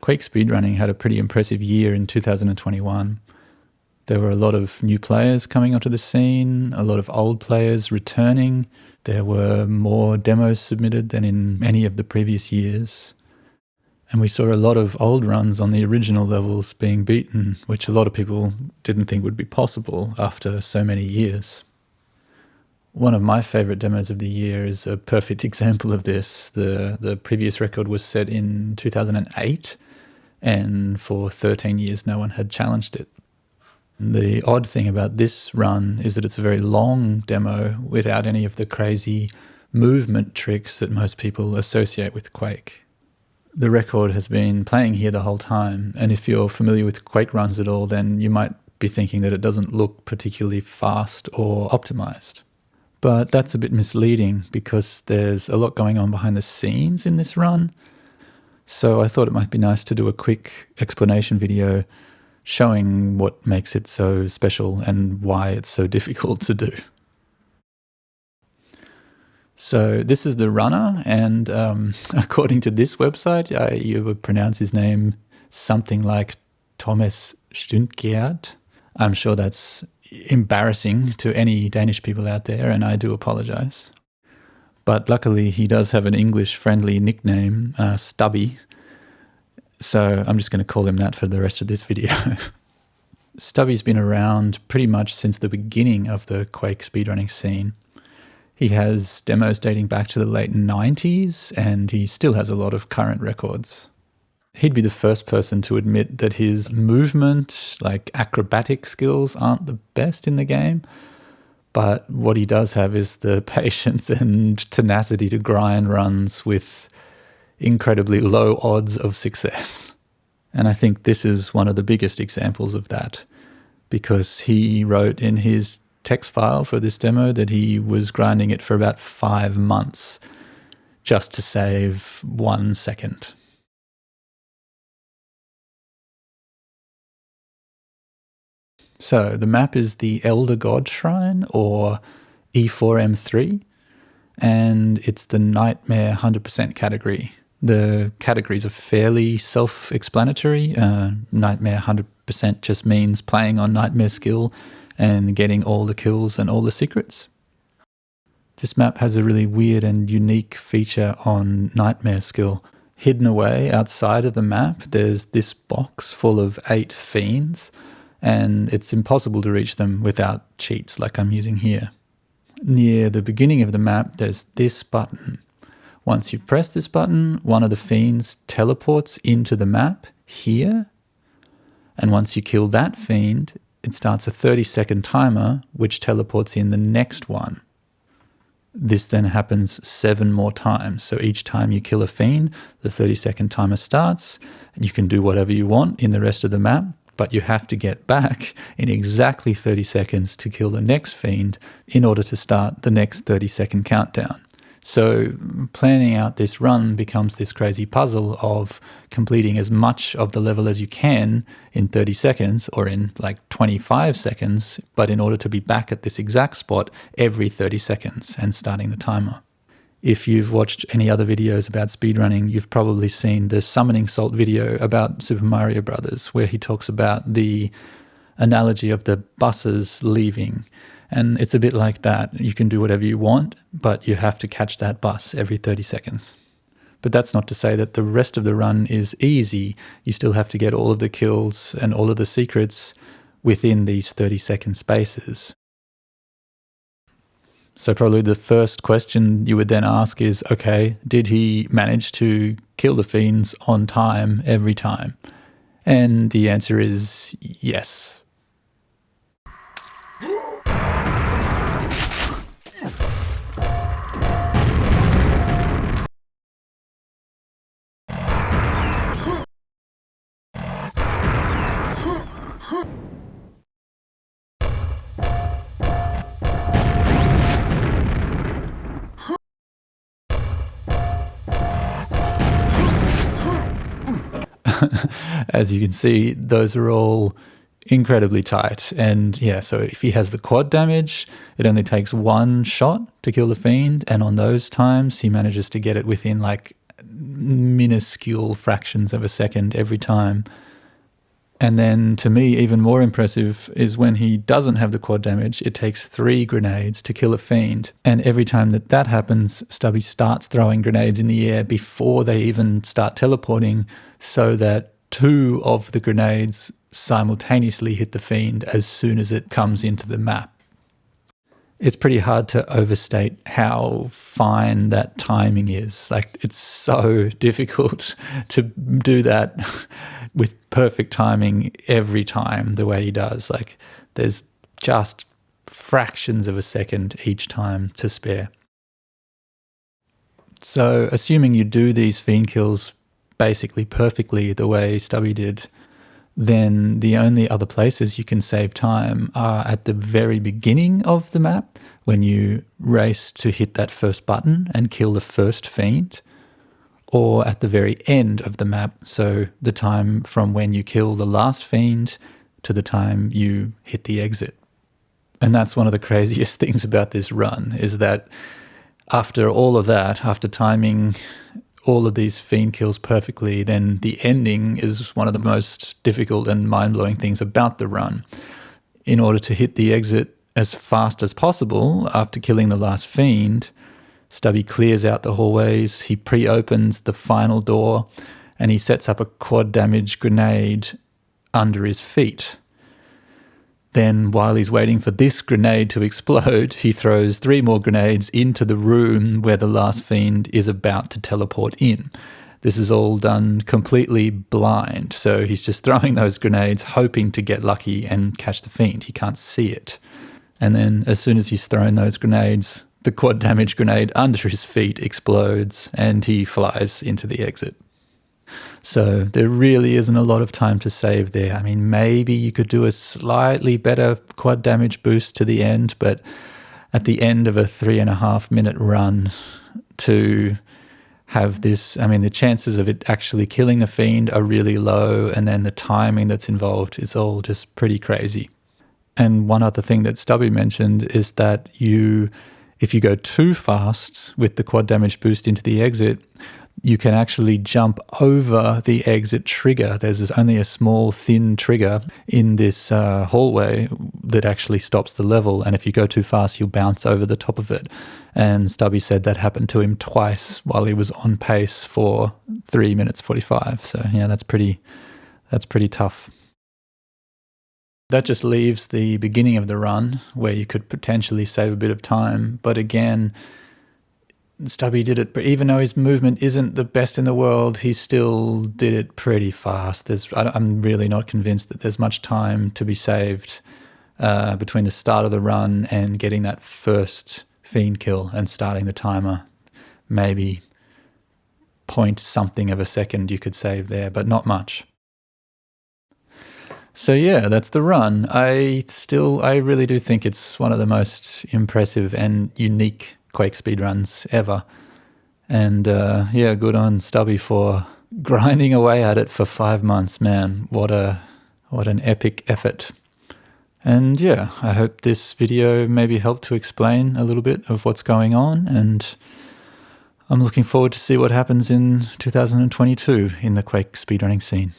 Quake speedrunning had a pretty impressive year in 2021. There were a lot of new players coming onto the scene, a lot of old players returning. There were more demos submitted than in any of the previous years. And we saw a lot of old runs on the original levels being beaten, which a lot of people didn't think would be possible after so many years. One of my favourite demos of the year is a perfect example of this. The previous record was set in 2008, and for 13 years no one had challenged it. The odd thing about this run is that it's a very long demo without any of the crazy movement tricks that most people associate with Quake. The record has been playing here the whole time, and if you're familiar with Quake runs at all, then you might be thinking that it doesn't look particularly fast or optimized. But that's a bit misleading because there's a lot going on behind the scenes in this run. So I thought it might be nice to do a quick explanation video showing what makes it so special and why it's so difficult to do. So this is the runner, and according to this website, you would pronounce his name something like Thomas Stundgert. I'm sure that's embarrassing to any Danish people out there, and I do apologize. But luckily he does have an English-friendly nickname, Stubby, so I'm just going to call him that for the rest of this video. Stubby's been around pretty much since the beginning of the Quake speedrunning scene. He has demos dating back to the late 90s, and he still has a lot of current records. He'd be the first person to admit that his movement, like acrobatic skills, aren't the best in the game, but what he does have is the patience and tenacity to grind runs with incredibly low odds of success. And I think this is one of the biggest examples of that, because he wrote in his text file for this demo that he was grinding it for about 5 months just to save 1 second. So the map is the Elder God Shrine, or E4M3, and it's the Nightmare 100% category. The categories are fairly self-explanatory. Nightmare 100% just means playing on Nightmare skill and getting all the kills and all the secrets. This map has a really weird and unique feature on Nightmare skill. Hidden away outside of the map, there's this box full of 8 fiends, and it's impossible to reach them without cheats like I'm using here. Near the beginning of the map, there's this button. Once you press this button, one of the fiends teleports into the map here, and once you kill that fiend, it starts a 30-second timer, which teleports in the next one. This then happens 7 more times. So each time you kill a fiend, the 30-second timer starts, and you can do whatever you want in the rest of the map, but you have to get back in exactly 30 seconds to kill the next fiend in order to start the next 30-second countdown. So planning out this run becomes this crazy puzzle of completing as much of the level as you can in 30 seconds or in like 25 seconds, but in order to be back at this exact spot every 30 seconds and starting the timer. If you've watched any other videos about speedrunning, you've probably seen the Summoning Salt video about Super Mario Brothers, where he talks about the analogy of the buses leaving. And it's a bit like that. You can do whatever you want, but you have to catch that bus every 30 seconds. But that's not to say that the rest of the run is easy. You still have to get all of the kills and all of the secrets within these 30-second spaces. So probably the first question you would then ask is, okay, did he manage to kill the fiends on time every time? And the answer is yes. As you can see, those are all incredibly tight. And yeah, so if he has the quad damage, it only takes 1 shot to kill the fiend. And on those times, he manages to get it within like minuscule fractions of a second every time. And then, to me, even more impressive is when he doesn't have the quad damage, it takes 3 grenades to kill a fiend. And every time that happens, Stubby starts throwing grenades in the air before they even start teleporting, so that 2 of the grenades simultaneously hit the fiend as soon as it comes into the map. It's pretty hard to overstate how fine that timing is. Like, it's so difficult to do that with perfect timing every time the way he does. Like, there's just fractions of a second each time to spare. So assuming you do these fiend kills basically perfectly the way Stubby did, then the only other places you can save time are at the very beginning of the map, when you race to hit that first button and kill the first fiend, or at the very end of the map, so the time from when you kill the last fiend to the time you hit the exit. And that's one of the craziest things about this run, is that after all of that, after timing all of these fiend kills perfectly, then the ending is one of the most difficult and mind-blowing things about the run. In order to hit the exit as fast as possible after killing the last fiend, Stubby clears out the hallways, he pre-opens the final door, and he sets up a quad damage grenade under his feet. Then, while he's waiting for this grenade to explode, he throws 3 more grenades into the room where the last fiend is about to teleport in. This is all done completely blind, so he's just throwing those grenades, hoping to get lucky and catch the fiend. He can't see it. And then, as soon as he's thrown those grenades, the quad damage grenade under his feet explodes, and he flies into the exit. So there really isn't a lot of time to save there. I mean, maybe you could do a slightly better quad damage boost to the end, but at the end of a 3.5-minute run, to have this, I mean, the chances of it actually killing the fiend are really low, and then the timing that's involved is all just pretty crazy. And one other thing that Stubby mentioned is that if you go too fast with the quad damage boost into the exit, you can actually jump over the exit trigger. There's only a small, thin trigger in this hallway that actually stops the level. And if you go too fast, you'll bounce over the top of it. And Stubby said that happened to him twice while he was on pace for 3 minutes 45. So yeah, that's pretty tough. That just leaves the beginning of the run, where you could potentially save a bit of time. But again, Stubby did it, but even though his movement isn't the best in the world, he still did it pretty fast. I'm really not convinced that there's much time to be saved between the start of the run and getting that first fiend kill and starting the timer. Maybe point something of a second you could save there, but not much. So yeah, that's the run. I really do think it's one of the most impressive and unique Quake speedruns ever. And yeah, good on Stubby for grinding away at it for 5 months, man. What an epic effort. And yeah, I hope this video maybe helped to explain a little bit of what's going on, and I'm looking forward to see what happens in 2022 in the Quake speedrunning scene.